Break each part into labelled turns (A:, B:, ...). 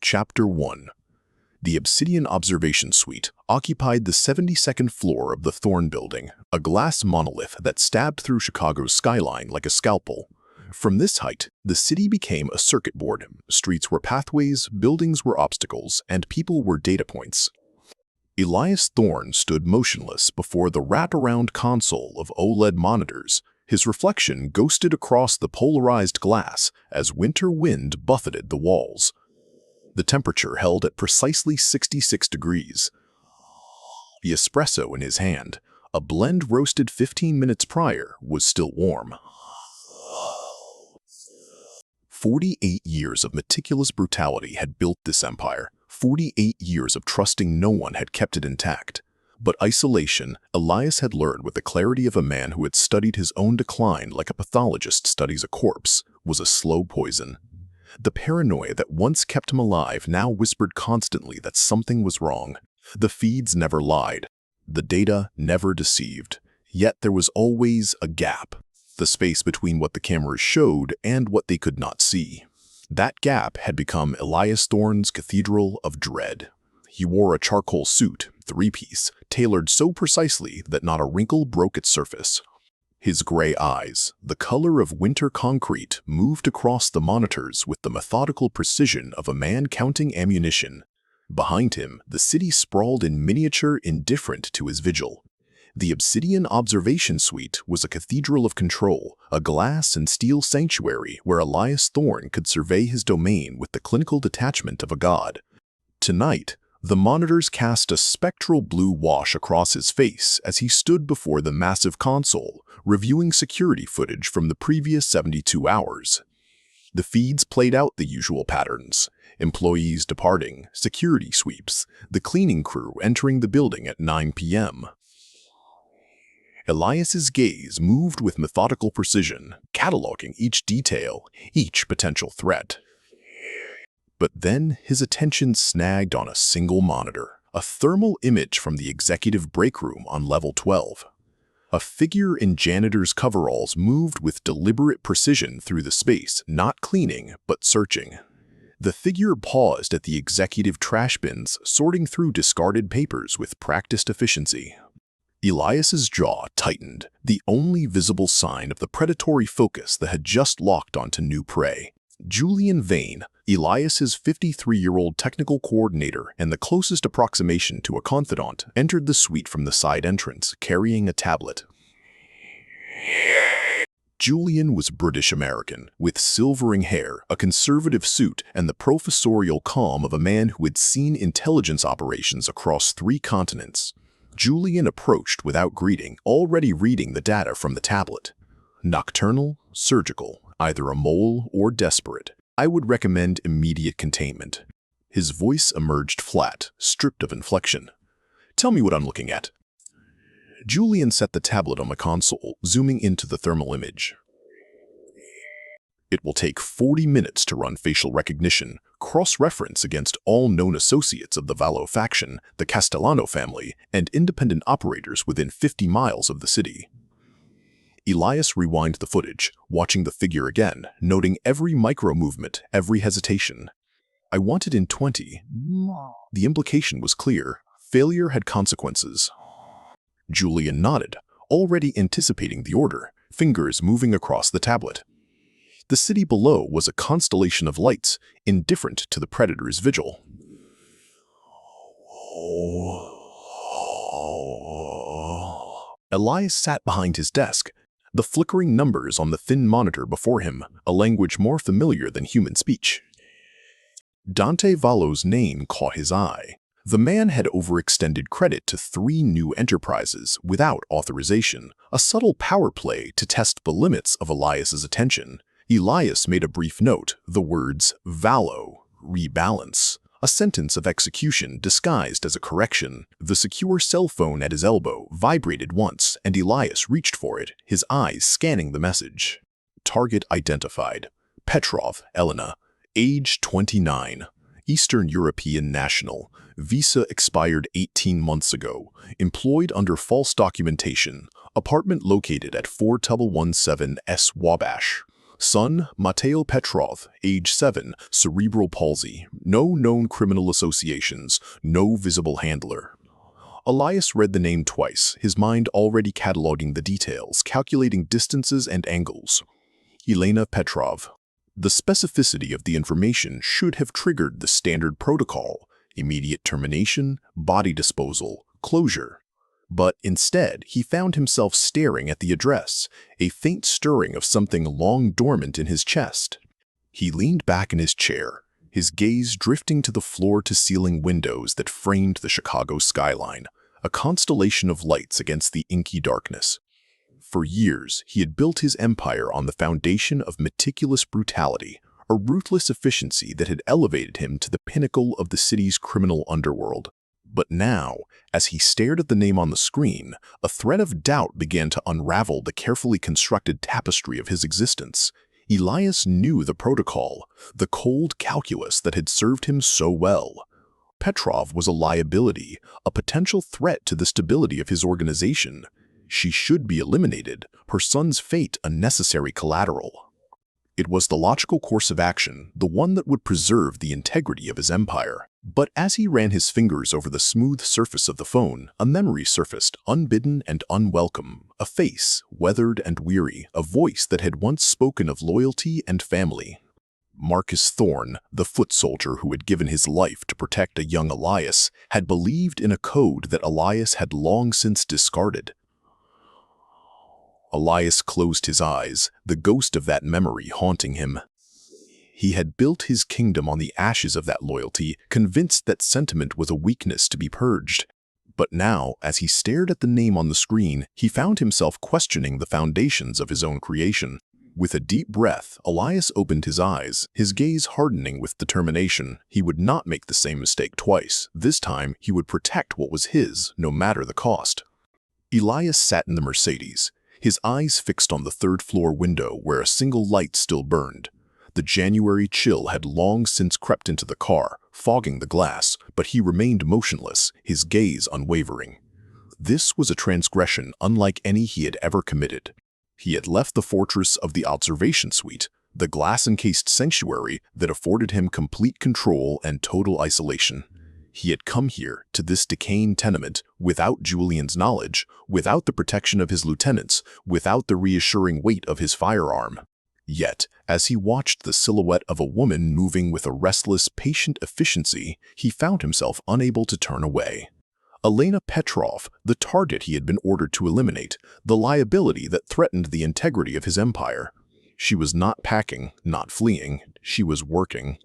A: Chapter 1. The Obsidian Observation Suite occupied the 72nd floor of the Thorne building, a glass monolith that stabbed through Chicago's skyline like a scalpel. From this height, the city became a circuit board. Streets were pathways, buildings were obstacles, and people were data points. Elias Thorne stood motionless before the wraparound console of OLED monitors, his reflection ghosted across the polarized glass as winter wind buffeted the walls. The temperature held at precisely 66 degrees. The espresso in his hand, a blend roasted 15 minutes prior, was still warm. 48 years of meticulous brutality had built this empire. 48 years of trusting no one had kept it intact. But isolation, Elias had learned with the clarity of a man who had studied his own decline like a pathologist studies a corpse, was a slow poison. The paranoia that once kept him alive now whispered constantly that something was wrong. The feeds never lied. The data never deceived. Yet there was always a gap, the space between what the cameras showed and what they could not see. That gap had become Elias Thorne's cathedral of dread. He wore a charcoal suit, three-piece, tailored so precisely that not a wrinkle broke its surface. His gray eyes, the color of winter concrete, moved across the monitors with the methodical precision of a man counting ammunition. Behind him, the city sprawled in miniature, indifferent to his vigil. The Obsidian Observation Suite was a cathedral of control, a glass and steel sanctuary where Elias Thorne could survey his domain with the clinical detachment of a god. Tonight, the monitors cast a spectral blue wash across his face as he stood before the massive console, reviewing security footage from the previous 72 hours. The feeds played out the usual patterns: employees departing, security sweeps, the cleaning crew entering the building at 9 p.m. Elias's gaze moved with methodical precision, cataloging each detail, each potential threat. But then his attention snagged on a single monitor, a thermal image from the executive break room on level 12. A figure in janitor's coveralls moved with deliberate precision through the space, not cleaning, but searching. The figure paused at the executive trash bins, sorting through discarded papers with practiced efficiency. Elias's jaw tightened, the only visible sign of the predatory focus that had just locked onto new prey. Julian Vane, Elias's 53-year-old technical coordinator and the closest approximation to a confidant, entered the suite from the side entrance, carrying a tablet. Julian was British-American, with silvering hair, a conservative suit, and the professorial calm of a man who had seen intelligence operations across 3 continents. Julian approached without greeting, already reading the data from the tablet. Nocturnal, surgical, either a mole or desperate. I would recommend immediate containment. His voice emerged flat, stripped of inflection. Tell me what I'm looking at. Julian set the tablet on the console, zooming into the thermal image. It will take 40 minutes to run facial recognition, cross-reference against all known associates of the Vallo faction, the Castellano family, and independent operators within 50 miles of the city. Elias rewinded the footage, watching the figure again, noting every micro-movement, every hesitation. I want it in 20. The implication was clear. Failure had consequences. Julian nodded, already anticipating the order, fingers moving across the tablet. The city below was a constellation of lights, indifferent to the predator's vigil. Elias sat behind his desk, the flickering numbers on the thin monitor before him, a language more familiar than human speech. Dante Vallo's name caught his eye. The man had overextended credit to 3 new enterprises without authorization, a subtle power play to test the limits of Elias's attention. Elias made a brief note, the words, Vallo, rebalance, a sentence of execution disguised as a correction. The secure cell phone at his elbow vibrated once, and Elias reached for it, his eyes scanning the message. Target identified. Petrov, Elena, age 29, Eastern European national, visa expired 18 months ago, employed under false documentation, apartment located at 4117 S. Wabash. Son, Matteo Petrov, age 7, cerebral palsy, no known criminal associations, no visible handler. Elias read the name twice, his mind already cataloging the details, calculating distances and angles. Elena Petrov. The specificity of the information should have triggered the standard protocol: immediate termination, body disposal, closure. But instead, he found himself staring at the address, a faint stirring of something long dormant in his chest. He leaned back in his chair, his gaze drifting to the floor-to-ceiling windows that framed the Chicago skyline, a constellation of lights against the inky darkness. For years, he had built his empire on the foundation of meticulous brutality, a ruthless efficiency that had elevated him to the pinnacle of the city's criminal underworld. But now, as he stared at the name on the screen, a thread of doubt began to unravel the carefully constructed tapestry of his existence. Elias knew the protocol, the cold calculus that had served him so well. Petrov was a liability, a potential threat to the stability of his organization. She should be eliminated, her son's fate a necessary collateral. It was the logical course of action, the one that would preserve the integrity of his empire. But as he ran his fingers over the smooth surface of the phone, a memory surfaced, unbidden and unwelcome. A face, weathered and weary, a voice that had once spoken of loyalty and family. Elias Thorne, the foot soldier who had given his life to protect a young Elias, had believed in a code that Elias had long since discarded. Elias closed his eyes, the ghost of that memory haunting him. He had built his kingdom on the ashes of that loyalty, convinced that sentiment was a weakness to be purged. But now, as he stared at the name on the screen, he found himself questioning the foundations of his own creation. With a deep breath, Elias opened his eyes, his gaze hardening with determination. He would not make the same mistake twice. This time, he would protect what was his, no matter the cost. Elias sat in the Mercedes, his eyes fixed on the third-floor window where a single light still burned. The January chill had long since crept into the car, fogging the glass, but he remained motionless, his gaze unwavering. This was a transgression unlike any he had ever committed. He had left the fortress of the observation suite, the glass-encased sanctuary that afforded him complete control and total isolation. He had come here, to this decaying tenement, without Julian's knowledge, without the protection of his lieutenants, without the reassuring weight of his firearm. Yet, as he watched the silhouette of a woman moving with a restless, patient efficiency, he found himself unable to turn away. Elena Petrov, the target he had been ordered to eliminate, the liability that threatened the integrity of his empire. She was not packing, not fleeing, she was working.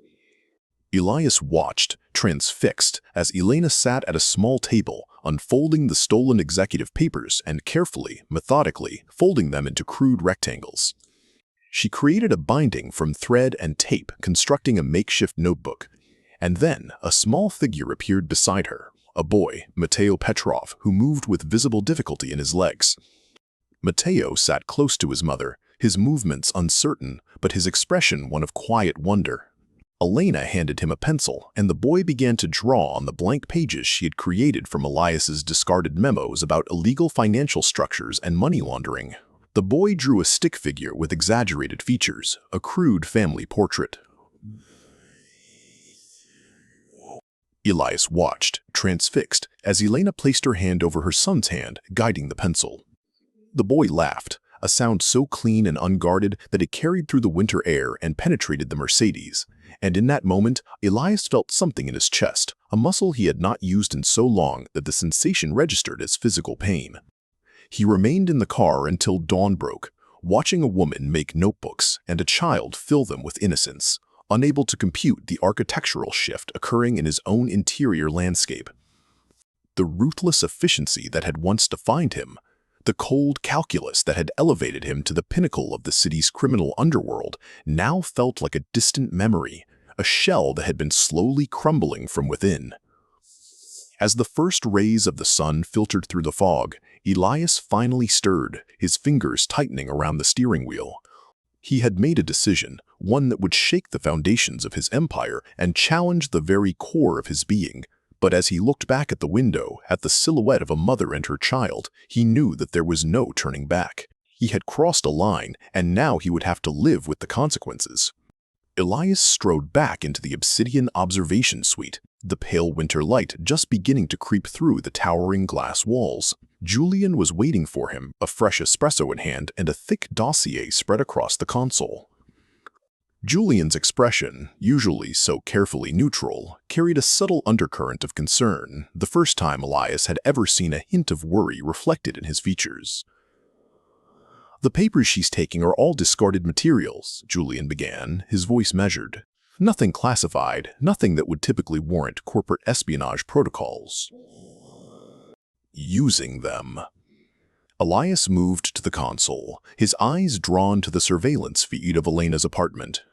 A: Elias watched, transfixed, as Elena sat at a small table, unfolding the stolen executive papers and carefully, methodically, folding them into crude rectangles. She created a binding from thread and tape, constructing a makeshift notebook. And then, a small figure appeared beside her, a boy, Matteo Petrov, who moved with visible difficulty in his legs. Matteo sat close to his mother, his movements uncertain, but his expression one of quiet wonder. Elena handed him a pencil, and the boy began to draw on the blank pages she had created from Elias's discarded memos about illegal financial structures and money laundering. The boy drew a stick figure with exaggerated features, a crude family portrait. Elias watched, transfixed, as Elena placed her hand over her son's hand, guiding the pencil. The boy laughed, a sound so clean and unguarded that it carried through the winter air and penetrated the Mercedes. And in that moment, Elias felt something in his chest, a muscle he had not used in so long that the sensation registered as physical pain. He remained in the car until dawn broke, watching a woman make notebooks and a child fill them with innocence, unable to compute the architectural shift occurring in his own interior landscape. The ruthless efficiency that had once defined him, the cold calculus that had elevated him to the pinnacle of the city's criminal underworld, now felt like a distant memory, a shell that had been slowly crumbling from within. As the first rays of the sun filtered through the fog, Elias finally stirred, his fingers tightening around the steering wheel. He had made a decision, one that would shake the foundations of his empire and challenge the very core of his being. But as he looked back at the window, at the silhouette of a mother and her child, he knew that there was no turning back. He had crossed a line, and now he would have to live with the consequences. Elias strode back into the obsidian observation suite, the pale winter light just beginning to creep through the towering glass walls. Julian was waiting for him, a fresh espresso in hand and a thick dossier spread across the console. Julian's expression, usually so carefully neutral, carried a subtle undercurrent of concern, the first time Elias had ever seen a hint of worry reflected in his features. "The papers she's taking are all discarded materials," Julian began, his voice measured. "Nothing classified, nothing that would typically warrant corporate espionage protocols." "Using them." Elias moved to the console, his eyes drawn to the surveillance feed of Elena's apartment.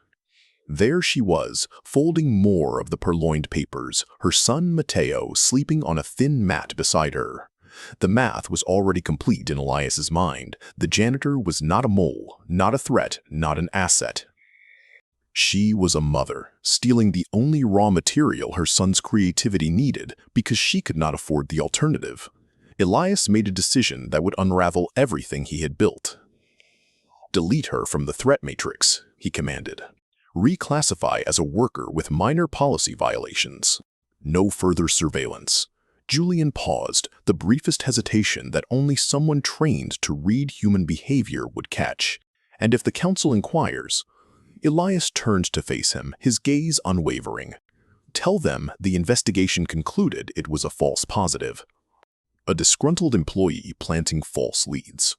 A: There she was, folding more of the purloined papers, her son Mateo sleeping on a thin mat beside her. The math was already complete in Elias's mind. The janitor was not a mole, not a threat, not an asset. She was a mother, stealing the only raw material her son's creativity needed because she could not afford the alternative. Elias made a decision that would unravel everything he had built. "Delete her from the threat matrix," he commanded. "Reclassify as a worker with minor policy violations. No further surveillance." Julian paused, the briefest hesitation that only someone trained to read human behavior would catch. "And if the council inquires?" Elias turned to face him, his gaze unwavering. "Tell them the investigation concluded it was a false positive." A disgruntled employee planting false leads.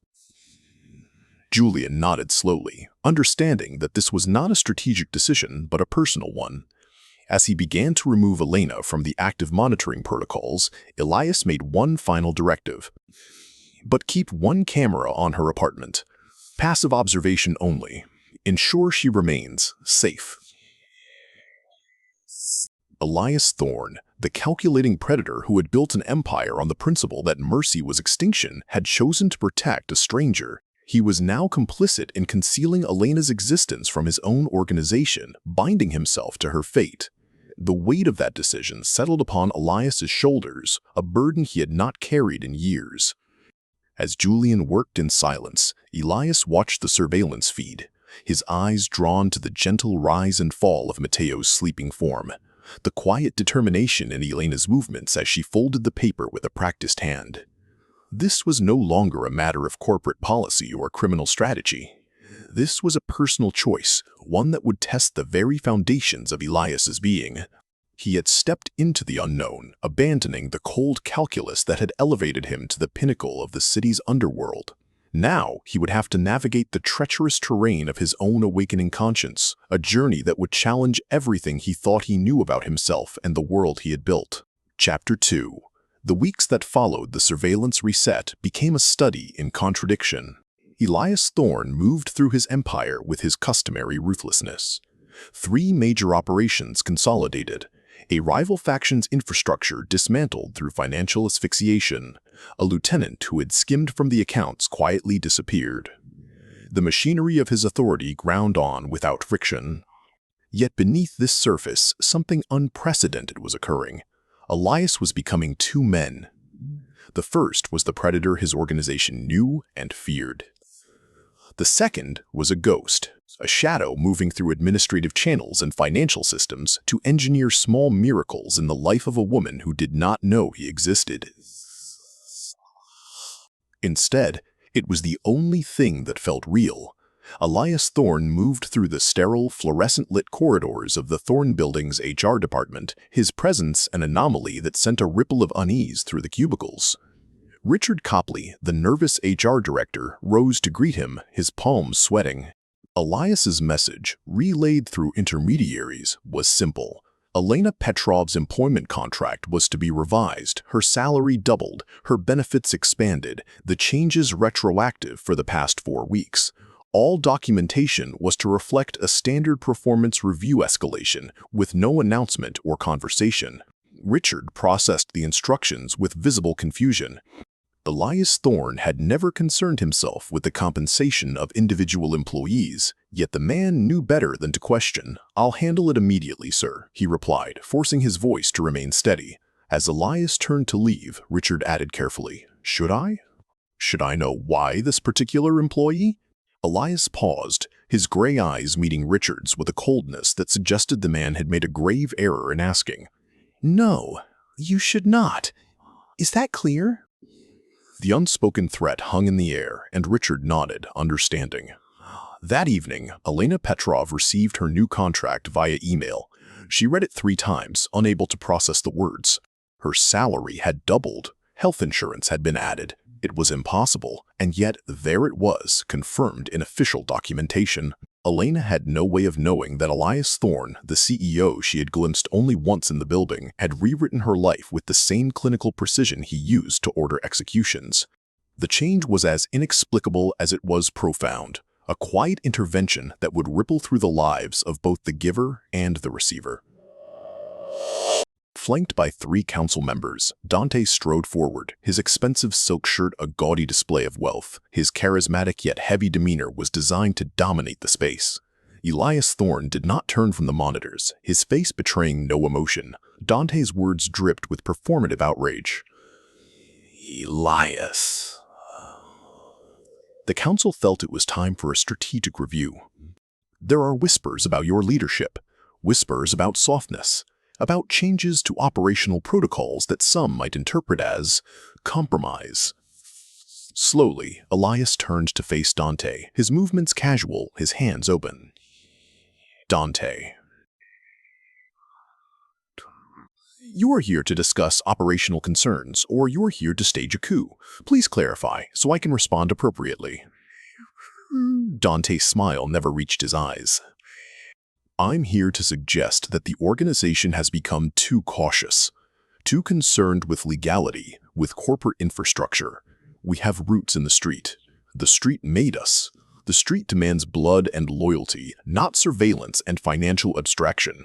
A: Julian nodded slowly, understanding that this was not a strategic decision but a personal one. As he began to remove Elena from the active monitoring protocols, Elias made one final directive. "But keep one camera on her apartment. Passive observation only. Ensure she remains safe." Elias Thorne, the calculating predator who had built an empire on the principle that mercy was extinction, had chosen to protect a stranger. He was now complicit in concealing Elena's existence from his own organization, binding himself to her fate. The weight of that decision settled upon Elias's shoulders, a burden he had not carried in years. As Julian worked in silence, Elias watched the surveillance feed, his eyes drawn to the gentle rise and fall of Mateo's sleeping form, the quiet determination in Elena's movements as she folded the paper with a practiced hand. This was no longer a matter of corporate policy or criminal strategy. This was a personal choice, one that would test the very foundations of Elias's being. He had stepped into the unknown, abandoning the cold calculus that had elevated him to the pinnacle of the city's underworld. Now he would have to navigate the treacherous terrain of his own awakening conscience, a journey that would challenge everything he thought he knew about himself and the world he had built. Chapter 2. The weeks that followed the surveillance reset became a study in contradiction. Elias Thorne moved through his empire with his customary ruthlessness. 3 major operations consolidated. A rival faction's infrastructure dismantled through financial asphyxiation. A lieutenant who had skimmed from the accounts quietly disappeared. The machinery of his authority ground on without friction. Yet beneath this surface, something unprecedented was occurring. Elias was becoming 2 men. The first was the predator his organization knew and feared. The second was a ghost, a shadow moving through administrative channels and financial systems to engineer small miracles in the life of a woman who did not know he existed. Instead, it was the only thing that felt real. Elias Thorne moved through the sterile, fluorescent-lit corridors of the Thorne Building's HR department, his presence an anomaly that sent a ripple of unease through the cubicles. Richard Copley, the nervous HR director, rose to greet him, his palms sweating. Elias's message, relayed through intermediaries, was simple. Elena Petrov's employment contract was to be revised, her salary doubled, her benefits expanded, the changes retroactive for the past 4 weeks. All documentation was to reflect a standard performance review escalation with no announcement or conversation. Richard processed the instructions with visible confusion. Elias Thorne had never concerned himself with the compensation of individual employees, yet the man knew better than to question. "I'll handle it immediately, sir," he replied, forcing his voice to remain steady. As Elias turned to leave, Richard added carefully, "Should I?" Should I know why this particular employee? Elias paused, his gray eyes meeting Richard's with a coldness that suggested the man had made a grave error in asking. No, you should not. Is that clear? The unspoken threat hung in the air, and Richard nodded, understanding. That evening, Elena Petrov received her new contract via email. She read it 3 times, unable to process the words. Her salary had doubled. Health insurance had been added. It was impossible, and yet there it was, confirmed in official documentation. Elena had no way of knowing that Elias Thorne, the CEO she had glimpsed only once in the building, had rewritten her life with the same clinical precision he used to order executions. The change was as inexplicable as it was profound, a quiet intervention that would ripple through the lives of both the giver and the receiver. Flanked by 3 council members, Dante strode forward, his expensive silk shirt a gaudy display of wealth. His charismatic yet heavy demeanor was designed to dominate the space. Elias Thorne did not turn from the monitors, his face betraying no emotion. Dante's words dripped with performative outrage. Elias. The council felt it was time for a strategic review. There are whispers about your leadership, whispers about softness, about changes to operational protocols that some might interpret as compromise. Slowly, Elias turned to face Dante, his movements casual, his hands open. Dante. You're here to discuss operational concerns, or you're here to stage a coup. Please clarify, so I can respond appropriately. Dante's smile never reached his eyes. I'm here to suggest that the organization has become too cautious, too concerned with legality, with corporate infrastructure. We have roots in the street. The street made us. The street demands blood and loyalty, not surveillance and financial abstraction.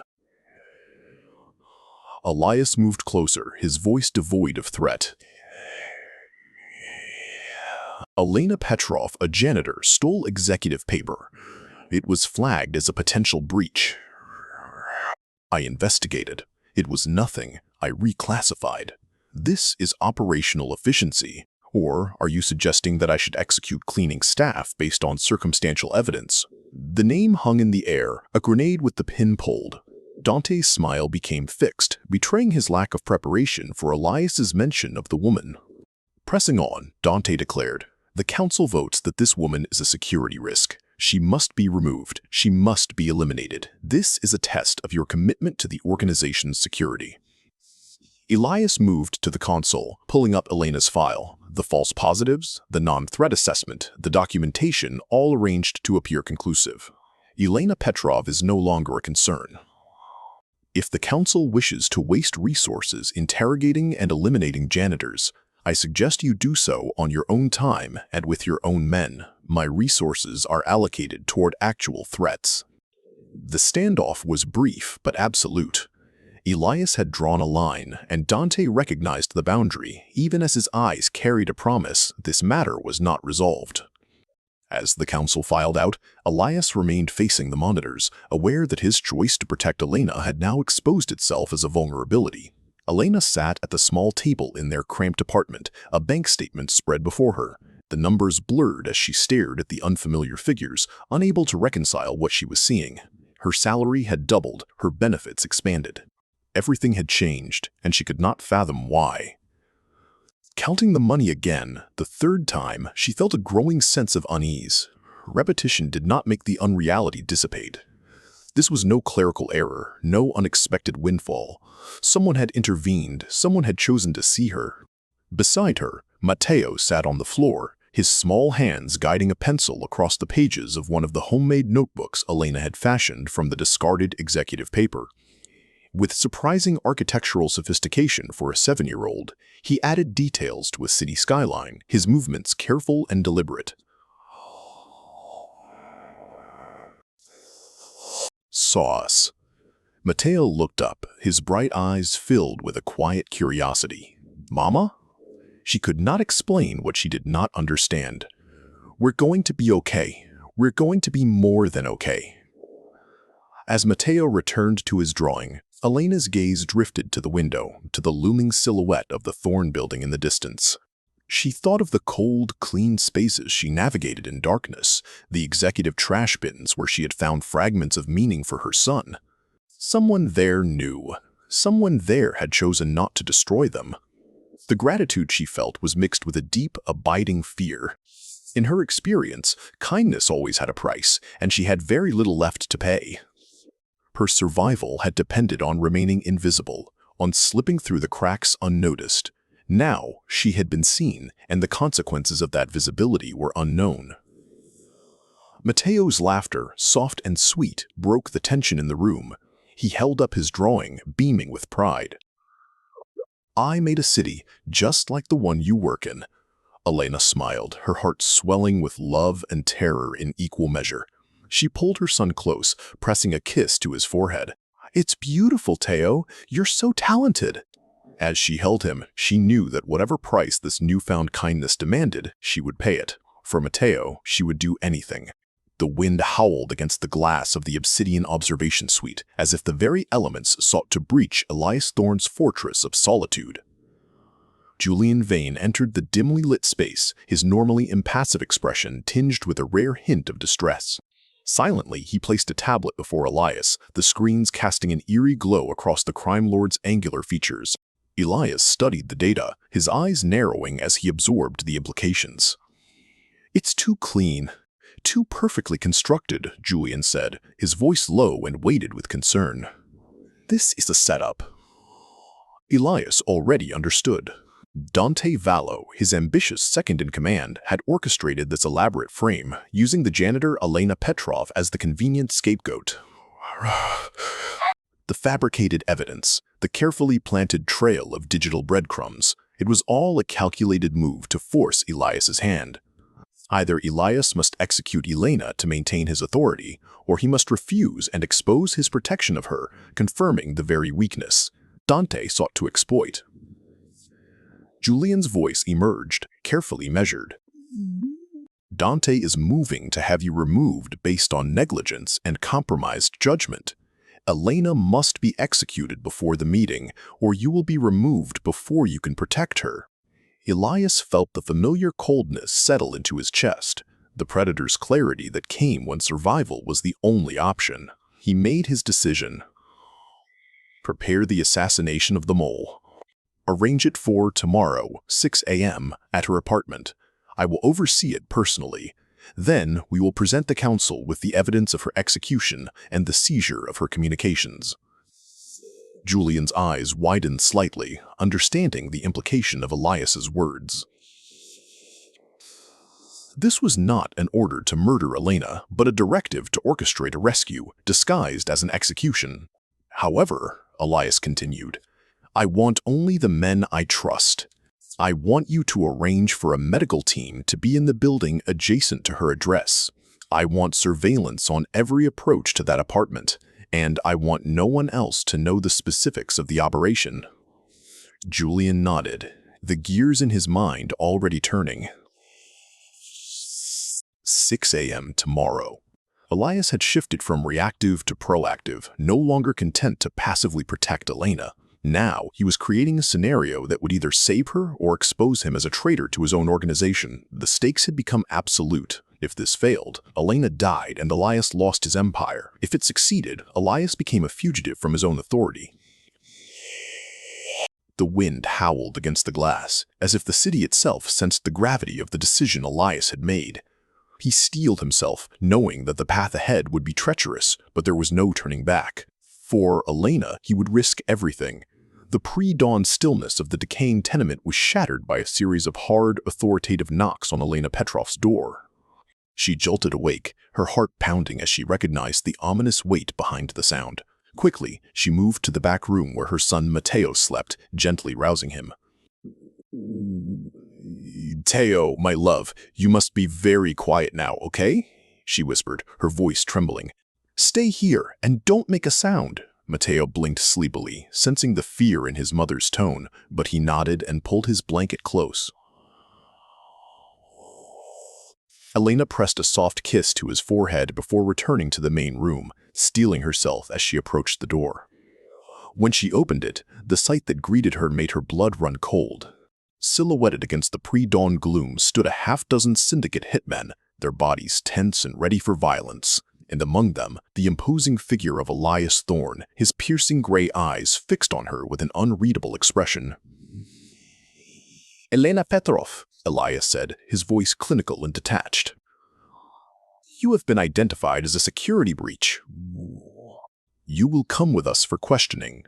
A: Elias moved closer, his voice devoid of threat. Elena Petrov, a janitor, stole executive paper. It was flagged as a potential breach. I investigated. It was nothing. I reclassified. This is operational efficiency. Or are you suggesting that I should execute cleaning staff based on circumstantial evidence? The name hung in the air, a grenade with the pin pulled. Dante's smile became fixed, betraying his lack of preparation for Elias's mention of the woman. Pressing on, Dante declared, "The council votes that this woman is a security risk. She must be removed. She must be eliminated. This is a test of your commitment to the organization's security." Elias moved to the console, pulling up Elena's file. The false positives, the non-threat assessment, the documentation all arranged to appear conclusive. Elena Petrov is no longer a concern. If the council wishes to waste resources interrogating and eliminating janitors, I suggest you do so on your own time and with your own men. My resources are allocated toward actual threats. The standoff was brief but absolute. Elias had drawn a line, and Dante recognized the boundary, even as his eyes carried a promise this matter was not resolved. As the council filed out, Elias remained facing the monitors, aware that his choice to protect Elena had now exposed itself as a vulnerability. Elena sat at the small table in their cramped apartment, a bank statement spread before her. The numbers blurred as she stared at the unfamiliar figures, unable to reconcile what she was seeing. Her salary had doubled, her benefits expanded. Everything had changed, and she could not fathom why. Counting the money again, the 3rd time, she felt a growing sense of unease. Repetition did not make the unreality dissipate. This was no clerical error, no unexpected windfall. Someone had intervened, someone had chosen to see her. Beside her, Matteo sat on the floor, his small hands guiding a pencil across the pages of one of the homemade notebooks Elena had fashioned from the discarded executive paper. With surprising architectural sophistication for a 7-year-old, he added details to a city skyline, his movements careful and deliberate. Sauce. Matteo looked up, his bright eyes filled with a quiet curiosity. Mama? She could not explain what she did not understand. We're going to be okay. We're going to be more than okay. As Matteo returned to his drawing, Elena's gaze drifted to the window, to the looming silhouette of the Thorne building in the distance. She thought of the cold, clean spaces she navigated in darkness, the executive trash bins where she had found fragments of meaning for her son. Someone there knew. Someone there had chosen not to destroy them. The gratitude she felt was mixed with a deep, abiding fear. In her experience, kindness always had a price, and she had very little left to pay. Her survival had depended on remaining invisible, on slipping through the cracks unnoticed. Now, she had been seen, and the consequences of that visibility were unknown. Mateo's laughter, soft and sweet, broke the tension in the room. He held up his drawing, beaming with pride. "I made a city just like the one you work in." Elena smiled, her heart swelling with love and terror in equal measure. She pulled her son close, pressing a kiss to his forehead. "It's beautiful, Teo. You're so talented." As she held him, she knew that whatever price this newfound kindness demanded, she would pay it. For Mateo, she would do anything. The wind howled against the glass of the obsidian observation suite, as if the very elements sought to breach Elias Thorne's fortress of solitude. Julian Vane entered the dimly lit space, his normally impassive expression tinged with a rare hint of distress. Silently, he placed a tablet before Elias, the screens casting an eerie glow across the crime lord's angular features. Elias studied the data, his eyes narrowing as he absorbed the implications. "It's too clean, too perfectly constructed," Julian said, his voice low and weighted with concern. "This is a setup." Elias already understood. Dante Vallo, his ambitious second-in-command, had orchestrated this elaborate frame, using the janitor Elena Petrov as the convenient scapegoat. The fabricated evidence, the carefully planted trail of digital breadcrumbs, it was all a calculated move to force Elias's hand. Either Elias must execute Elena to maintain his authority, or he must refuse and expose his protection of her, confirming the very weakness Dante sought to exploit. Julian's voice emerged, carefully measured. "Dante is moving to have you removed based on negligence and compromised judgment. Elena must be executed before the meeting, or you will be removed before you can protect her." Elias felt the familiar coldness settle into his chest, the predator's clarity that came when survival was the only option. He made his decision. "Prepare the assassination of the mole. Arrange it for tomorrow, 6 a.m., at her apartment. I will oversee it personally. Then we will present the council with the evidence of her execution and the seizure of her communications." Julian's eyes widened slightly, understanding the implication of Elias's words. This was not an order to murder Elena, but a directive to orchestrate a rescue, disguised as an execution. "However," Elias continued, "I want only the men I trust. I want you to arrange for a medical team to be in the building adjacent to her address. I want surveillance on every approach to that apartment, and I want no one else to know the specifics of the operation." Julian nodded, the gears in his mind already turning. 6 a.m. tomorrow. Elias had shifted from reactive to proactive, no longer content to passively protect Elena. Now, he was creating a scenario that would either save her or expose him as a traitor to his own organization. The stakes had become absolute. If this failed, Elena died and Elias lost his empire. If it succeeded, Elias became a fugitive from his own authority. The wind howled against the glass, as if the city itself sensed the gravity of the decision Elias had made. He steeled himself, knowing that the path ahead would be treacherous, but there was no turning back. For Elena, he would risk everything. The pre-dawn stillness of the decaying tenement was shattered by a series of hard, authoritative knocks on Elena Petrov's door. She jolted awake, her heart pounding as she recognized the ominous weight behind the sound. Quickly, she moved to the back room where her son Mateo slept, gently rousing him. "Teo, my love, you must be very quiet now, okay?" she whispered, her voice trembling. "Stay here and don't make a sound." Mateo blinked sleepily, sensing the fear in his mother's tone, but he nodded and pulled his blanket close. Elena pressed a soft kiss to his forehead before returning to the main room, steeling herself as she approached the door. When she opened it, the sight that greeted her made her blood run cold. Silhouetted against the pre-dawn gloom stood a half-dozen syndicate hitmen, their bodies tense and ready for violence, and among them, the imposing figure of Elias Thorne, his piercing gray eyes fixed on her with an unreadable expression. "Elena Petrov," Elias said, his voice clinical and detached. "You have been identified as a security breach. You will come with us for questioning."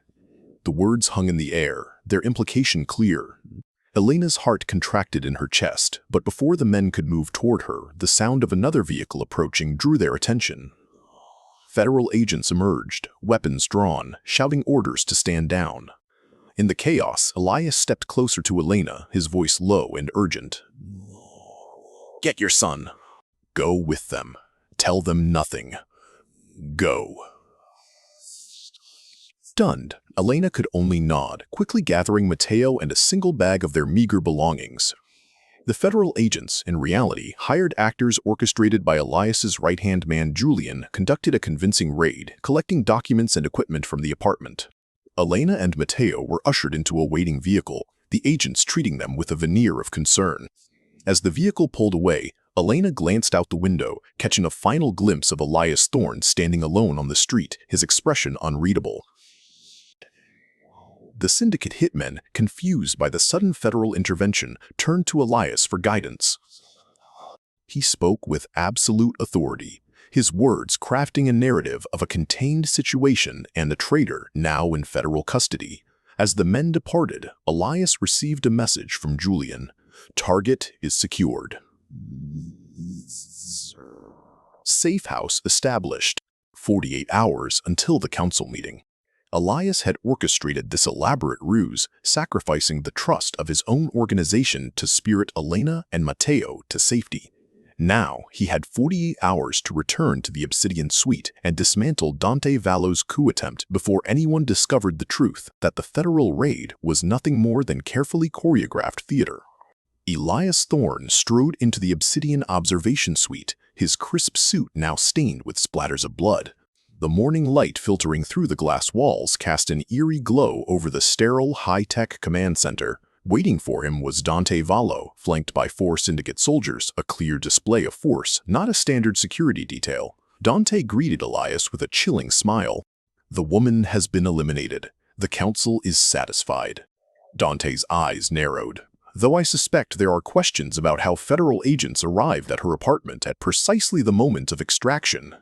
A: The words hung in the air, their implication clear. Elena's heart contracted in her chest, but before the men could move toward her, the sound of another vehicle approaching drew their attention. Federal agents emerged, weapons drawn, shouting orders to stand down. In the chaos, Elias stepped closer to Elena, his voice low and urgent. "Get your son. Go with them. Tell them nothing. Go." Stunned, Elena could only nod, quickly gathering Mateo and a single bag of their meager belongings. The federal agents, in reality, hired actors orchestrated by Elias's right-hand man Julian, conducted a convincing raid, collecting documents and equipment from the apartment. Elena and Mateo were ushered into a waiting vehicle, the agents treating them with a veneer of concern. As the vehicle pulled away, Elena glanced out the window, catching a final glimpse of Elias Thorne standing alone on the street, his expression unreadable. The syndicate hitmen, confused by the sudden federal intervention, turned to Elias for guidance. He spoke with absolute authority, his words crafting a narrative of a contained situation and the traitor now in federal custody. As the men departed, Elias received a message from Julian. "Target is secured. Safe house established. 48 hours until the council meeting." Elias had orchestrated this elaborate ruse, sacrificing the trust of his own organization to spirit Elena and Mateo to safety. Now, he had 48 hours to return to the Obsidian Suite and dismantle Dante Vallo's coup attempt before anyone discovered the truth that the federal raid was nothing more than carefully choreographed theater. Elias Thorne strode into the Obsidian Observation Suite, his crisp suit now stained with splatters of blood. The morning light filtering through the glass walls cast an eerie glow over the sterile, high-tech command center. Waiting for him was Dante Vallo, flanked by 4 syndicate soldiers, a clear display of force, not a standard security detail. Dante greeted Elias with a chilling smile. "The woman has been eliminated. The council is satisfied." Dante's eyes narrowed. "Though I suspect there are questions about how federal agents arrived at her apartment at precisely the moment of extraction."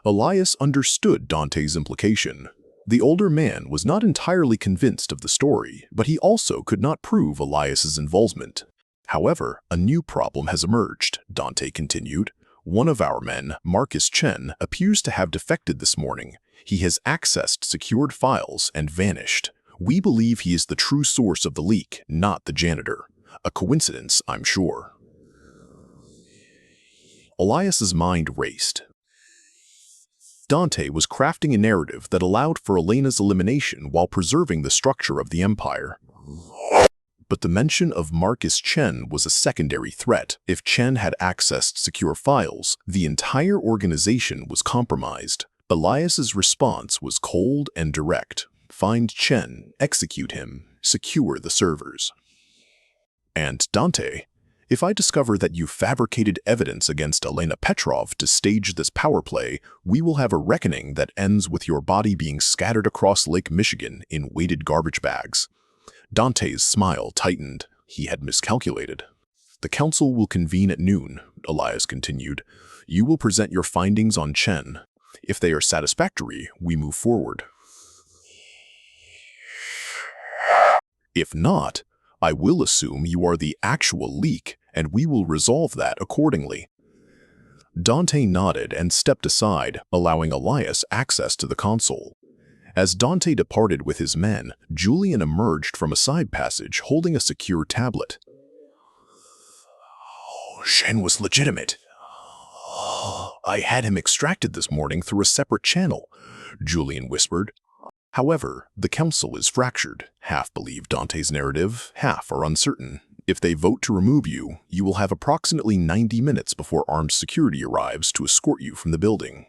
A: Elias understood Dante's implication. The older man was not entirely convinced of the story, but he also could not prove Elias's involvement. "However, a new problem has emerged," Dante continued. "One of our men, Marcus Chen, appears to have defected this morning. He has accessed secured files and vanished. We believe he is the true source of the leak, not the janitor. A coincidence, I'm sure." Elias's mind raced. Dante was crafting a narrative that allowed for Elena's elimination while preserving the structure of the empire. But the mention of Marcus Chen was a secondary threat. If Chen had accessed secure files, the entire organization was compromised. Elias's response was cold and direct. "Find Chen, execute him, secure the servers." "And Dante, if I discover that you fabricated evidence against Elena Petrov to stage this power play, we will have a reckoning that ends with your body being scattered across Lake Michigan in weighted garbage bags." Dante's smile tightened. He had miscalculated. "The council will convene at noon," Elias continued. "You will present your findings on Chen. If they are satisfactory, we move forward. If not, I will assume you are the actual leak, and we will resolve that accordingly." Dante nodded and stepped aside, allowing Elias access to the console. As Dante departed with his men, Julian emerged from a side passage holding a secure tablet. "Shen was legitimate. I had him extracted this morning through a separate channel," Julian whispered. "However, the council is fractured. Half believe Dante's narrative, half are uncertain. If they vote to remove you, you will have approximately 90 minutes before armed security arrives to escort you from the building."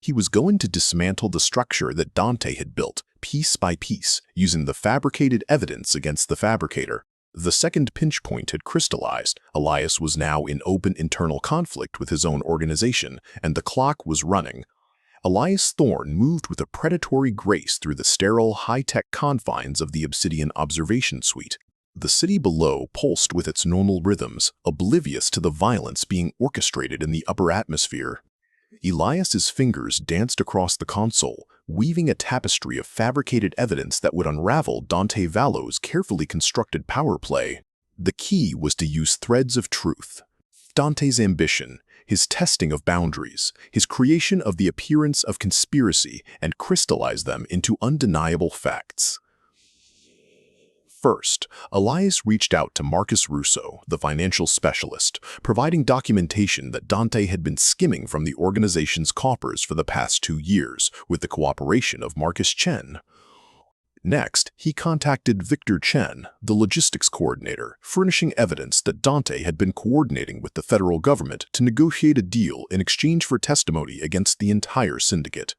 A: He was going to dismantle the structure that Dante had built, piece by piece, using the fabricated evidence against the fabricator. The second pinch point had crystallized. Elias was now in open internal conflict with his own organization, and the clock was running. Elias Thorne moved with a predatory grace through the sterile, high-tech confines of the Obsidian observation suite. The city below pulsed with its normal rhythms, oblivious to the violence being orchestrated in the upper atmosphere. Elias's fingers danced across the console, weaving a tapestry of fabricated evidence that would unravel Dante Vallo's carefully constructed power play. The key was to use threads of truth. Dante's ambition, his testing of boundaries, his creation of the appearance of conspiracy, and crystallize them into undeniable facts. First, Elias reached out to Marcus Russo, the financial specialist, providing documentation that Dante had been skimming from the organization's coffers for the past 2 years, with the cooperation of Marcus Chen. Next, he contacted Victor Chen, the logistics coordinator, furnishing evidence that Dante had been coordinating with the federal government to negotiate a deal in exchange for testimony against the entire syndicate.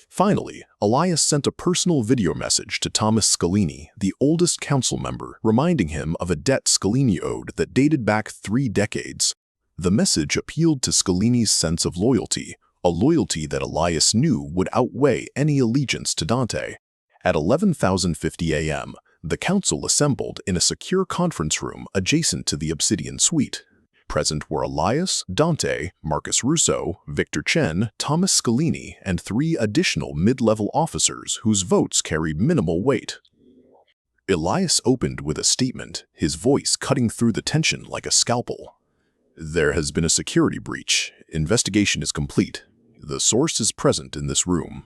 A: Finally, Elias sent a personal video message to Thomas Scalini, the oldest council member, reminding him of a debt Scalini owed that dated back 3 decades. The message appealed to Scalini's sense of loyalty, a loyalty that Elias knew would outweigh any allegiance to Dante. At 11:50 a.m., the council assembled in a secure conference room adjacent to the Obsidian suite. Present were Elias, Dante, Marcus Russo, Victor Chen, Thomas Scalini, and 3 additional mid-level officers whose votes carried minimal weight. Elias opened with a statement, his voice cutting through the tension like a scalpel. "There has been a security breach. Investigation is complete. The source is present in this room."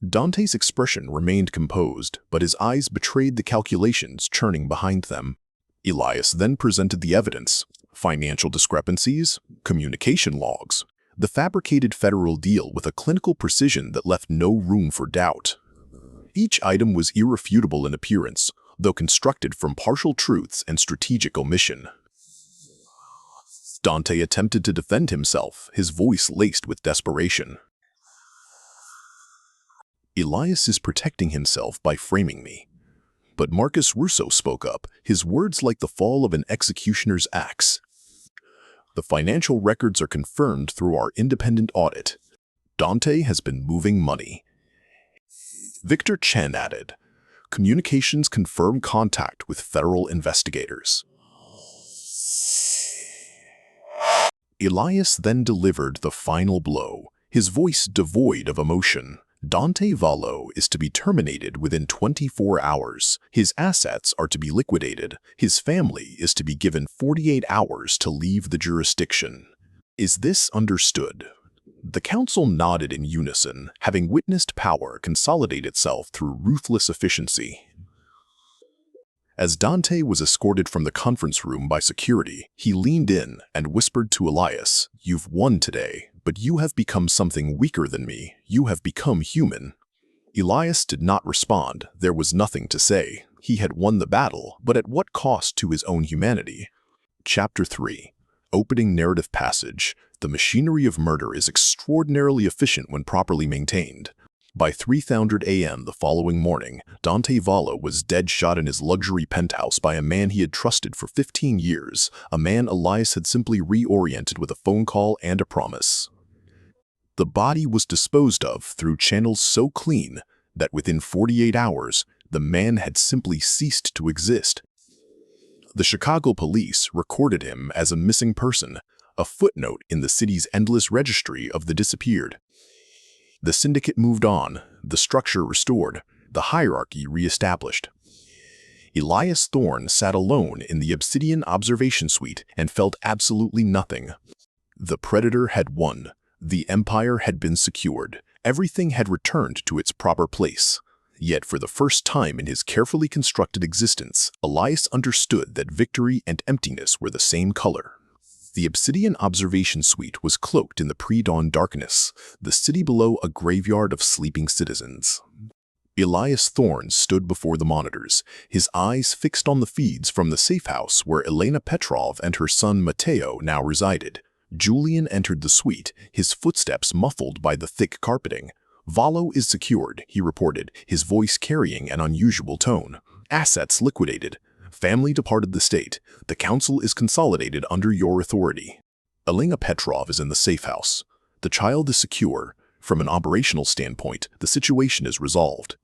A: Dante's expression remained composed, but his eyes betrayed the calculations churning behind them. Elias then presented the evidence: financial discrepancies, communication logs, the fabricated federal deal with a clinical precision that left no room for doubt. Each item was irrefutable in appearance, though constructed from partial truths and strategic omission. Dante attempted to defend himself, his voice laced with desperation. "Elias is protecting himself by framing me." But Marcus Russo spoke up, his words like the fall of an executioner's axe. "The financial records are confirmed through our independent audit. Dante has been moving money." Victor Chen added, "Communications confirm contact with federal investigators." Elias then delivered the final blow, his voice devoid of emotion. "Dante Vallo is to be terminated within 24 hours. His assets are to be liquidated. His family is to be given 48 hours to leave the jurisdiction. Is this understood?" The council nodded in unison, having witnessed power consolidate itself through ruthless efficiency. As Dante was escorted from the conference room by security, he leaned in and whispered to Elias, "You've won today, but you have become something weaker than me. You have become human." Elias did not respond. There was nothing to say. He had won the battle, but at what cost to his own humanity? Chapter 3. Opening narrative passage. The machinery of murder is extraordinarily efficient when properly maintained. By 3:00 a.m. the following morning, Dante Vallo was dead shot in his luxury penthouse by a man he had trusted for 15 years, a man Elias had simply reoriented with a phone call and a promise. The body was disposed of through channels so clean that within 48 hours, the man had simply ceased to exist. The Chicago police recorded him as a missing person, a footnote in the city's endless registry of the disappeared. The syndicate moved on, the structure restored, the hierarchy re-established. Elias Thorne sat alone in the Obsidian observation suite and felt absolutely nothing. The predator had won. The empire had been secured. Everything had returned to its proper place. Yet for the first time in his carefully constructed existence, Elias understood that victory and emptiness were the same color. The Obsidian observation suite was cloaked in the pre-dawn darkness, the city below a graveyard of sleeping citizens. Elias Thorne stood before the monitors, his eyes fixed on the feeds from the safe house where Elena Petrov and her son Matteo now resided. Julian entered the suite, his footsteps muffled by the thick carpeting. Valo is secured, he reported, his voice carrying an unusual tone. Assets liquidated. Family departed the state. The council is consolidated under your authority. Elena Petrov is in the safe house. The child is secure. From an operational standpoint, the situation is resolved.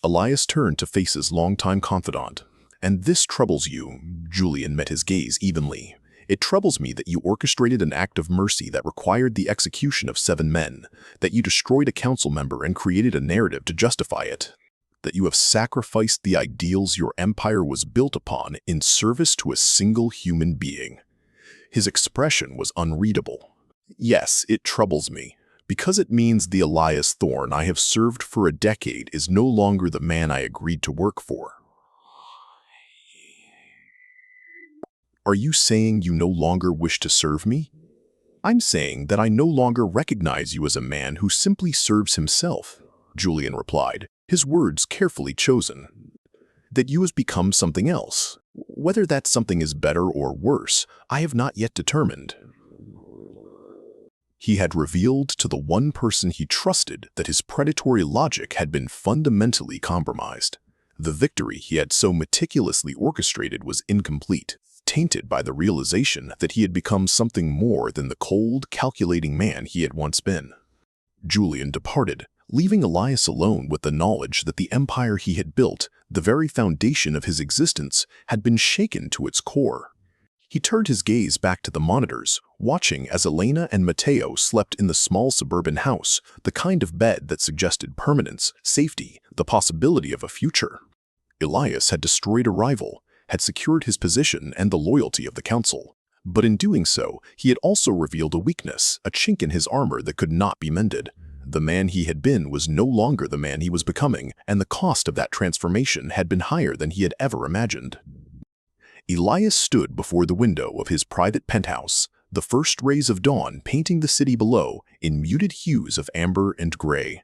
A: Elias turned to face his longtime confidant. And this troubles you. Julian met his gaze evenly. It troubles me that you orchestrated an act of mercy that required the execution of 7 men, that you destroyed a council member and created a narrative to justify it, that you have sacrificed the ideals your empire was built upon in service to a single human being. His expression was unreadable. Yes, it troubles me, because it means the Elias Thorne I have served for a decade is no longer the man I agreed to work for. Are you saying you no longer wish to serve me? I'm saying that I no longer recognize you as a man who simply serves himself, Julian replied, his words carefully chosen. That you have become something else. Whether that something is better or worse, I have not yet determined. He had revealed to the one person he trusted that his predatory logic had been fundamentally compromised. The victory he had so meticulously orchestrated was incomplete, tainted by the realization that he had become something more than the cold, calculating man he had once been. Julian departed, leaving Elias alone with the knowledge that the empire he had built, the very foundation of his existence, had been shaken to its core. He turned his gaze back to the monitors, watching as Elena and Matteo slept in the small suburban house, the kind of bed that suggested permanence, safety, the possibility of a future. Elias had destroyed a rival, had secured his position and the loyalty of the council. But in doing so, he had also revealed a weakness, a chink in his armor that could not be mended. The man he had been was no longer the man he was becoming, and the cost of that transformation had been higher than he had ever imagined. Elias stood before the window of his private penthouse, the first rays of dawn painting the city below in muted hues of amber and gray.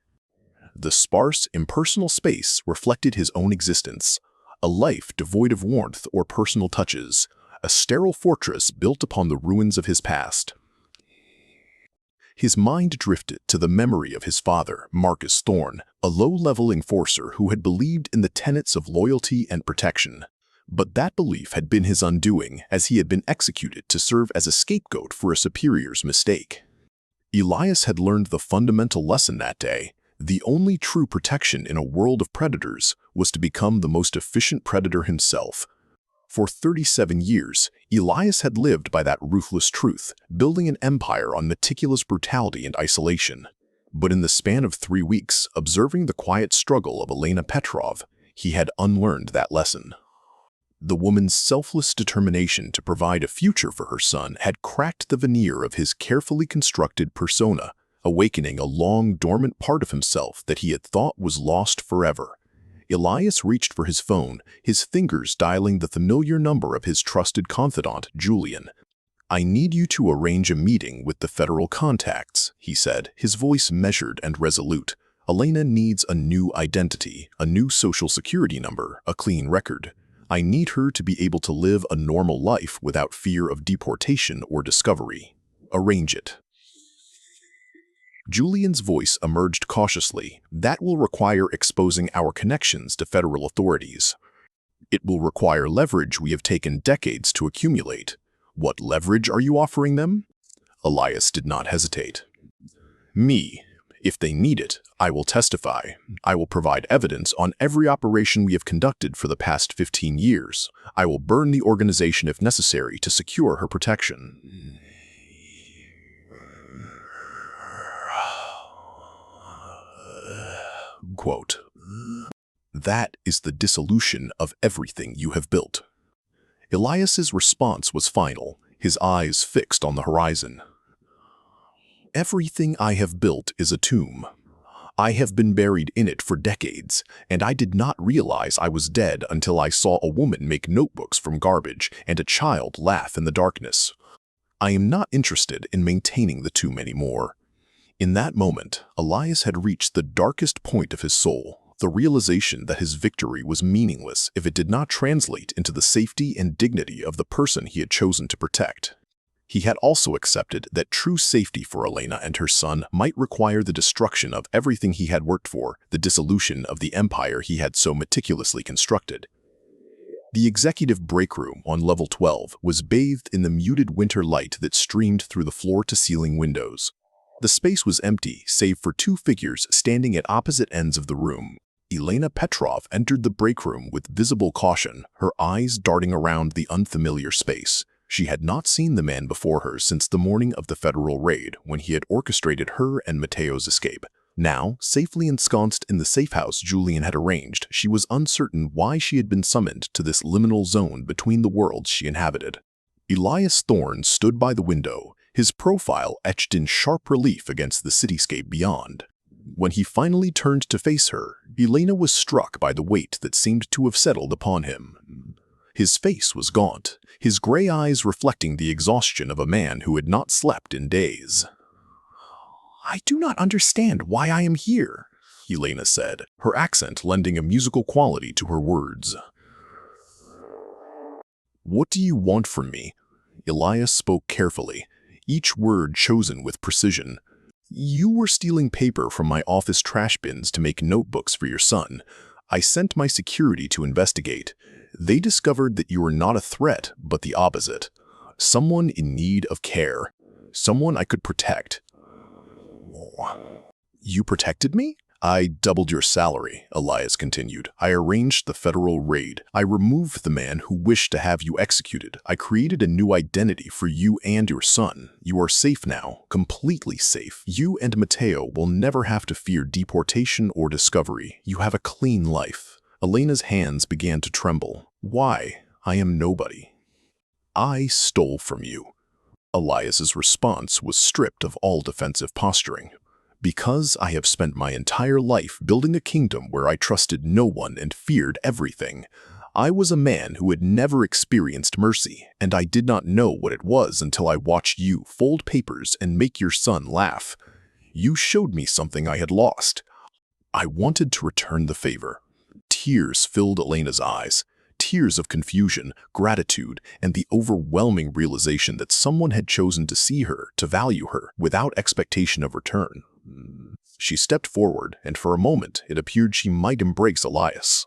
A: The sparse, impersonal space reflected his own existence, a life devoid of warmth or personal touches, a sterile fortress built upon the ruins of his past. His mind drifted to the memory of his father, Marcus Thorne, a low-level enforcer who had believed in the tenets of loyalty and protection. But that belief had been his undoing, as he had been executed to serve as a scapegoat for a superior's mistake. Elias had learned the fundamental lesson that day. The only true protection in a world of predators was to become the most efficient predator himself. For 37 years, Elias had lived by that ruthless truth, building an empire on meticulous brutality and isolation. But in the span of 3 weeks, observing the quiet struggle of Elena Petrov, he had unlearned that lesson. The woman's selfless determination to provide a future for her son had cracked the veneer of his carefully constructed persona, awakening a long dormant part of himself that he had thought was lost forever. Elias reached for his phone, his fingers dialing the familiar number of his trusted confidant, Julian. "I need you to arrange a meeting with the federal contacts," he said, his voice measured and resolute. "Elena needs a new identity, a new social security number, a clean record. I need her to be able to live a normal life without fear of deportation or discovery. Arrange it." Julian's voice emerged cautiously. "That will require exposing our connections to federal authorities. It will require leverage we have taken decades to accumulate. What leverage are you offering them?" Elias did not hesitate. "Me. If they need it, I will testify. I will provide evidence on every operation we have conducted for the past 15 years. I will burn the organization if necessary to secure her protection." Quote, "That is the dissolution of everything you have built." Elias's response was final, his eyes fixed on the horizon. "Everything I have built is a tomb. I have been buried in it for decades, and I did not realize I was dead until I saw a woman make notebooks from garbage and a child laugh in the darkness. I am not interested in maintaining the tomb anymore." In that moment, Elias had reached the darkest point of his soul, the realization that his victory was meaningless if it did not translate into the safety and dignity of the person he had chosen to protect. He had also accepted that true safety for Elena and her son might require the destruction of everything he had worked for, the dissolution of the empire he had so meticulously constructed. The executive break room on level 12 was bathed in the muted winter light that streamed through the floor-to-ceiling windows. The space was empty, save for two figures standing at opposite ends of the room. Elena Petrov entered the break room with visible caution, her eyes darting around the unfamiliar space. She had not seen the man before her since the morning of the federal raid, when he had orchestrated her and Mateo's escape. Now, safely ensconced in the safe house Julian had arranged, she was uncertain why she had been summoned to this liminal zone between the worlds she inhabited. Elias Thorne stood by the window, his profile etched in sharp relief against the cityscape beyond. When he finally turned to face her, Elena was struck by the weight that seemed to have settled upon him. His face was gaunt, his gray eyes reflecting the exhaustion of a man who had not slept in days. "I do not understand why I am here," Elena said, her accent lending a musical quality to her words. "What do you want from me?" Elias spoke carefully, each word chosen with precision. "You were stealing paper from my office trash bins to make notebooks for your son. I sent my security to investigate. They discovered that you were not a threat, but the opposite. Someone in need of care. Someone I could protect." "You protected me?" "I doubled your salary," Elias continued. "I arranged the federal raid. I removed the man who wished to have you executed. I created a new identity for you and your son. You are safe now, completely safe. You and Mateo will never have to fear deportation or discovery. You have a clean life." Elena's hands began to tremble. "Why? I am nobody." "I stole from you." Elias's response was stripped of all defensive posturing. "Because I have spent my entire life building a kingdom where I trusted no one and feared everything. I was a man who had never experienced mercy, and I did not know what it was until I watched you fold papers and make your son laugh. You showed me something I had lost. I wanted to return the favor." Tears filled Elena's eyes. Tears of confusion, gratitude, and the overwhelming realization that someone had chosen to see her, to value her, without expectation of return. She stepped forward, and for a moment it appeared she might embrace Elias.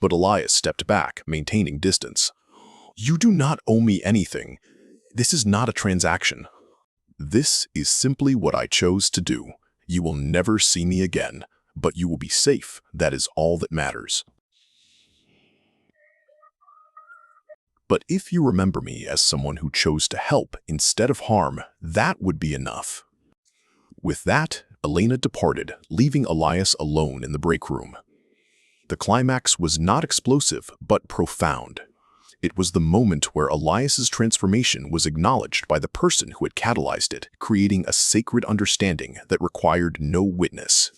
A: But Elias stepped back, maintaining distance. "You do not owe me anything. This is not a transaction. This is simply what I chose to do. You will never see me again, but you will be safe. That is all that matters. But if you remember me as someone who chose to help instead of harm, that would be enough." With that, Elena departed, leaving Elias alone in the break room. The climax was not explosive, but profound. It was the moment where Elias's transformation was acknowledged by the person who had catalyzed it, creating a sacred understanding that required no witness.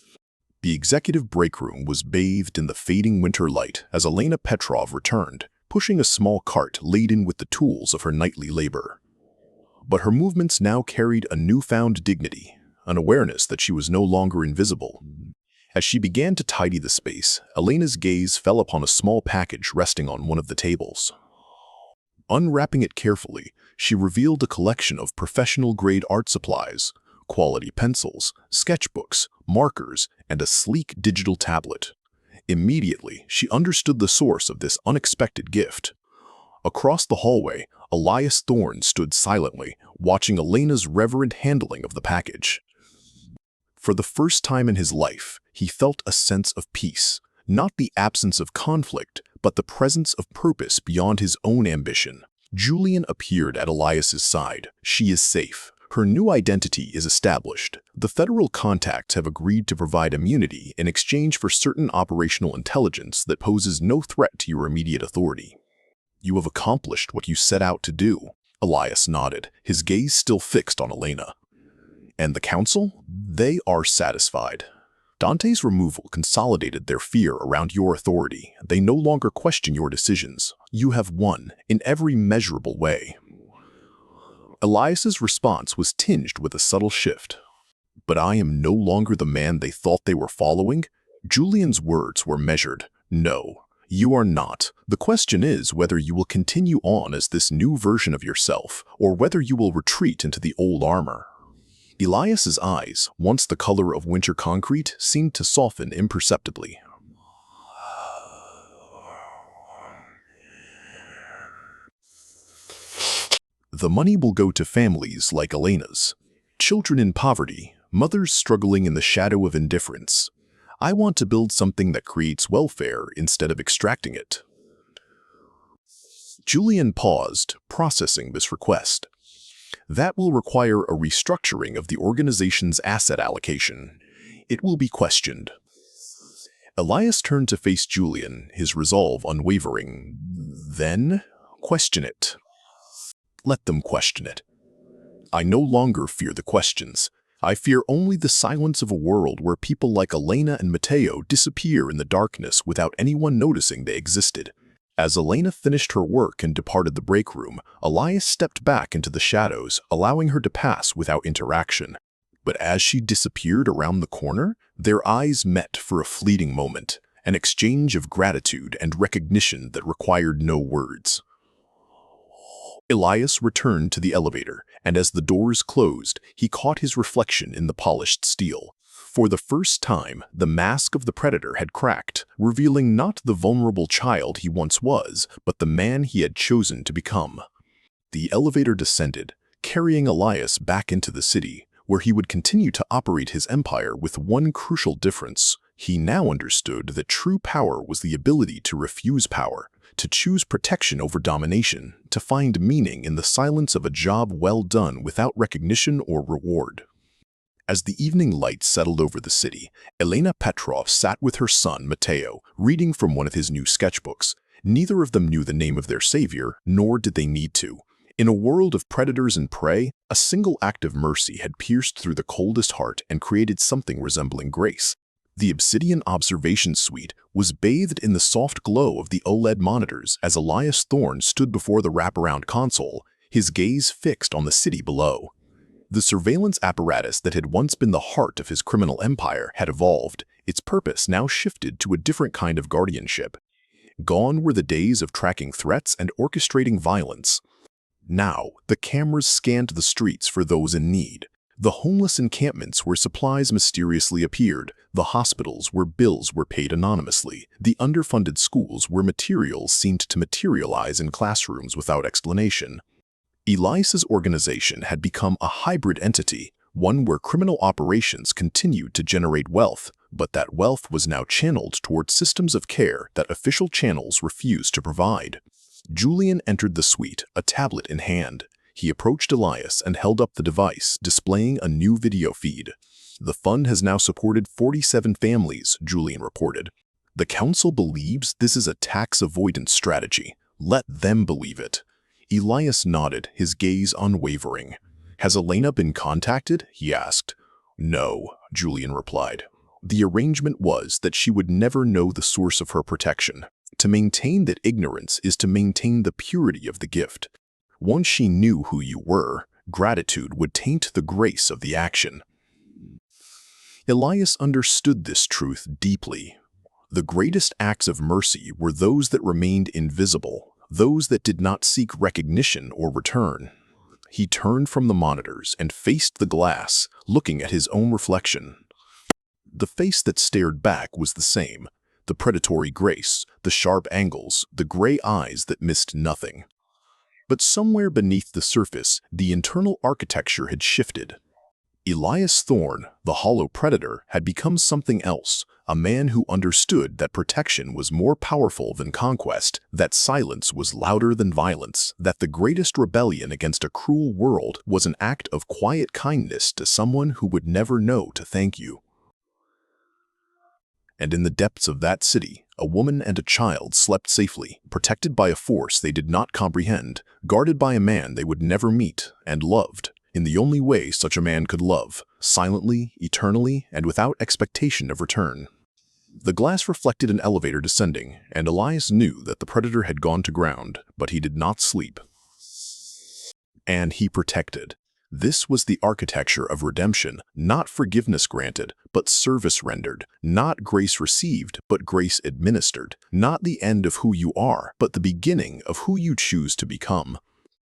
A: The executive break room was bathed in the fading winter light as Elena Petrov returned, pushing a small cart laden with the tools of her nightly labor. But her movements now carried a newfound dignity, an awareness that she was no longer invisible. As she began to tidy the space, Elena's gaze fell upon a small package resting on one of the tables. Unwrapping it carefully, she revealed a collection of professional-grade art supplies, quality pencils, sketchbooks, markers, and a sleek digital tablet. Immediately, she understood the source of this unexpected gift. Across the hallway, Elias Thorne stood silently, watching Elena's reverent handling of the package. For the first time in his life, he felt a sense of peace, not the absence of conflict, but the presence of purpose beyond his own ambition. Julian appeared at Elias's side. "She is safe. Her new identity is established. The federal contacts have agreed to provide immunity in exchange for certain operational intelligence that poses no threat to your immediate authority." "You have accomplished what you set out to do." Elias nodded, his gaze still fixed on Elena. "And the council? They are satisfied. Dante's removal consolidated their fear around your authority. They no longer question your decisions. You have won in every measurable way." Elias's response was tinged with a subtle shift. "But I am no longer the man they thought they were following?" Julian's words were measured. "No, You are not. The question is whether you will continue on as this new version of yourself, or whether you will retreat into the old armor. Elias's eyes, once the color of winter concrete, seemed to soften imperceptibly. The money will go to families like Elena's. Children in poverty, mothers struggling in the shadow of indifference. I want to build something that creates welfare instead of extracting it. Julian paused, processing this request. That will require a restructuring of the organization's asset allocation. It will be questioned. Elias turned to face Julian, his resolve unwavering. Then, question it. Let them question it. I no longer fear the questions. I fear only the silence of a world where people like Elena and Matteo disappear in the darkness without anyone noticing they existed. As Elena finished her work and departed the break room, Elias stepped back into the shadows, allowing her to pass without interaction. But as she disappeared around the corner, their eyes met for a fleeting moment, an exchange of gratitude and recognition that required no words. Elias returned to the elevator, and as the doors closed, he caught his reflection in the polished steel. For the first time, the mask of the predator had cracked, revealing not the vulnerable child he once was, but the man he had chosen to become. The elevator descended, carrying Elias back into the city, where he would continue to operate his empire with one crucial difference. He now understood that true power was the ability to refuse power, to choose protection over domination, to find meaning in the silence of a job well done without recognition or reward. As the evening light settled over the city, Elena Petrov sat with her son, Matteo, reading from one of his new sketchbooks. Neither of them knew the name of their savior, nor did they need to. In a world of predators and prey, a single act of mercy had pierced through the coldest heart and created something resembling grace. The obsidian observation suite was bathed in the soft glow of the OLED monitors as Elias Thorne stood before the wraparound console, his gaze fixed on the city below. The surveillance apparatus that had once been the heart of his criminal empire had evolved, its purpose now shifted to a different kind of guardianship. Gone were the days of tracking threats and orchestrating violence. Now, the cameras scanned the streets for those in need. The homeless encampments where supplies mysteriously appeared, the hospitals where bills were paid anonymously, the underfunded schools where materials seemed to materialize in classrooms without explanation. Elias's organization had become a hybrid entity, one where criminal operations continued to generate wealth, but that wealth was now channeled toward systems of care that official channels refused to provide. Julian entered the suite, a tablet in hand. He approached Elias and held up the device, displaying a new video feed. The fund has now supported 47 families, Julian reported. The council believes this is a tax avoidance strategy. Let them believe it. Elias nodded, his gaze unwavering. Has Elena been contacted? He asked. No, Julian replied. The arrangement was that she would never know the source of her protection. To maintain that ignorance is to maintain the purity of the gift. Once she knew who you were, gratitude would taint the grace of the action. Elias understood this truth deeply. The greatest acts of mercy were those that remained invisible, those that did not seek recognition or return. He turned from the monitors and faced the glass, looking at his own reflection. The face that stared back was the same, the predatory grace, the sharp angles, the gray eyes that missed nothing. But somewhere beneath the surface, the internal architecture had shifted. Elias Thorne, the hollow predator, had become something else, a man who understood that protection was more powerful than conquest, that silence was louder than violence, that the greatest rebellion against a cruel world was an act of quiet kindness to someone who would never know to thank you. And in the depths of that city, a woman and a child slept safely, protected by a force they did not comprehend, guarded by a man they would never meet, and loved, in the only way such a man could love, silently, eternally, and without expectation of return. The glass reflected an elevator descending, and Elias knew that the predator had gone to ground, but he did not sleep. And he protected. This was the architecture of redemption, not forgiveness granted, but service rendered, not grace received, but grace administered, not the end of who you are, but the beginning of who you choose to become.